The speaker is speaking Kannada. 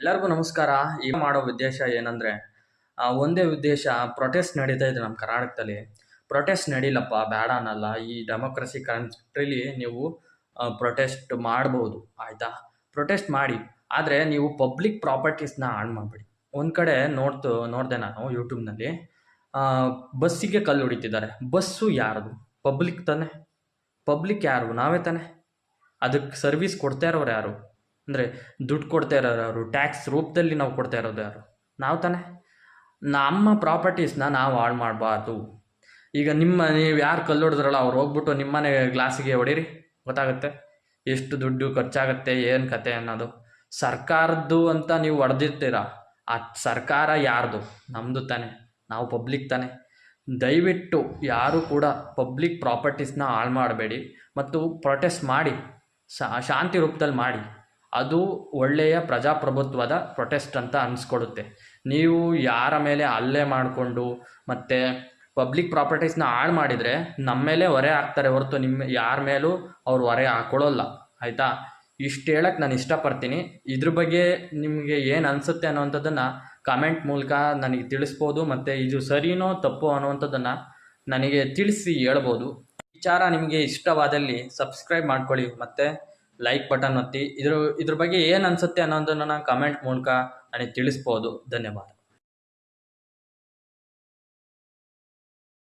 ಎಲ್ಲರಿಗೂ ನಮಸ್ಕಾರ. ಈಗ ಮಾಡೋ ಉದ್ದೇಶ ಏನಂದರೆ, ಒಂದೇ ಉದ್ದೇಶ. ಪ್ರೊಟೆಸ್ಟ್ ನಡೀತಾ ಇದೆ ನಮ್ಮ ಕರ್ನಾಟಕದಲ್ಲಿ. ಪ್ರೊಟೆಸ್ಟ್ ನಡೀಲಪ್ಪ, ಬೇಡ ಅನ್ನಲ್ಲ. ಈ ಡೆಮೋಕ್ರಸಿ ಕಂಟ್ರೀಲಿ ನೀವು ಪ್ರೊಟೆಸ್ಟ್ ಮಾಡ್ಬೋದು, ಆಯಿತಾ? ಪ್ರೊಟೆಸ್ಟ್ ಮಾಡಿ, ಆದರೆ ನೀವು ಪಬ್ಲಿಕ್ ಪ್ರಾಪರ್ಟೀಸ್ನ ಹಾಳು ಮಾಡಬೇಡಿ. ಒಂದು ಕಡೆ ನೋಡಿದೆ ನಾನು ಯೂಟ್ಯೂಬ್ನಲ್ಲಿ, ಬಸ್ಸಿಗೆ ಕಲ್ಲು ಹೊಡಿತಿದ್ದಾರೆ. ಬಸ್ಸು ಯಾರದು? ಪಬ್ಲಿಕ್ ತಾನೆ. ಪಬ್ಲಿಕ್ ಯಾರು? ನಾವೇ ತಾನೆ. ಅದಕ್ಕೆ ಸರ್ವಿಸ್ ಕೊಡ್ತಾ ಇರೋರು ಯಾರು? ಅಂದರೆ ದುಡ್ಡು ಕೊಡ್ತಾ ಇರೋರು ಯಾರು? ಟ್ಯಾಕ್ಸ್ ರೂಪದಲ್ಲಿ ನಾವು ಕೊಡ್ತಾ ಇರೋದು ಯಾರು? ನಾವು ತಾನೆ. ನಮ್ಮ ಪ್ರಾಪರ್ಟೀಸ್ನ ನಾವು ಹಾಳು ಮಾಡಬಾರ್ದು. ಈಗ ನೀವು ಯಾರು ಕಲ್ಲು ಹೊಡೆದ್ರಲ್ಲ, ಅವ್ರು ಹೋಗ್ಬಿಟ್ಟು ನಿಮ್ಮನೆ ಗ್ಲಾಸಿಗೆ ಹೊಡೀರಿ, ಗೊತ್ತಾಗುತ್ತೆ ಎಷ್ಟು ದುಡ್ಡು ಖರ್ಚಾಗುತ್ತೆ, ಏನು ಕತೆ ಅನ್ನೋದು. ಸರ್ಕಾರದ್ದು ಅಂತ ನೀವು ಹೊಡೆದಿರ್ತೀರ, ಆ ಸರ್ಕಾರ ಯಾರ್ದು? ನಮ್ಮದು ತಾನೆ. ನಾವು ಪಬ್ಲಿಕ್ ತಾನೆ. ದಯವಿಟ್ಟು ಯಾರೂ ಕೂಡ ಪಬ್ಲಿಕ್ ಪ್ರಾಪರ್ಟೀಸ್ನ ಹಾಳು ಮಾಡಬೇಡಿ ಮತ್ತು ಪ್ರೊಟೆಸ್ಟ್ ಮಾಡಿ, ಶಾಂತಿ ರೂಪದಲ್ಲಿ ಮಾಡಿ. ಅದು ಒಳ್ಳೆಯ ಪ್ರಜಾಪ್ರಭುತ್ವದ ಪ್ರೊಟೆಸ್ಟ್ ಅಂತ ಅನಿಸ್ಕೊಡುತ್ತೆ. ನೀವು ಯಾರ ಮೇಲೆ ಹಲ್ಲೆ ಮಾಡಿಕೊಂಡು ಮತ್ತು ಪಬ್ಲಿಕ್ ಪ್ರಾಪರ್ಟೀಸ್ನ ಹಾಳು ಮಾಡಿದರೆ ನಮ್ಮ ಮೇಲೆ ಹೊರೆ ಹಾಕ್ತಾರೆ ಹೊರತು ಯಾರ ಮೇಲೂ ಅವ್ರು ಹೊರೆ ಹಾಕ್ಕೊಳ್ಳೋಲ್ಲ, ಆಯಿತಾ? ಇಷ್ಟು ಹೇಳಕ್ಕೆ ನಾನು ಇಷ್ಟಪಡ್ತೀನಿ. ಇದ್ರ ಬಗ್ಗೆ ನಿಮಗೆ ಏನು ಅನಿಸುತ್ತೆ ಅನ್ನೋವಂಥದ್ದನ್ನು ಕಮೆಂಟ್ ಮೂಲಕ ನನಗೆ ತಿಳಿಸ್ಬೋದು, ಮತ್ತು ಇದು ಸರಿನೋ ತಪ್ಪೋ ಅನ್ನುವಂಥದ್ದನ್ನು ನನಗೆ ತಿಳಿಸಿ ಹೇಳ್ಬೋದು. ವಿಚಾರ ನಿಮಗೆ ಇಷ್ಟವಾದಲ್ಲಿ ಸಬ್ಸ್ಕ್ರೈಬ್ ಮಾಡ್ಕೊಳ್ಳಿ ಮತ್ತು ಲೈಕ್ ಬಟನ್ ಒತ್ತಿ. ಇದ್ರ ಬಗ್ಗೆ ಏನು ಅನಿಸುತ್ತೆ ಅನ್ನೋದನ್ನು ಕಮೆಂಟ್ ಮೂಲಕ ನನಗೆ ತಿಳಿಸ್ಬೋದು. ಧನ್ಯವಾದ.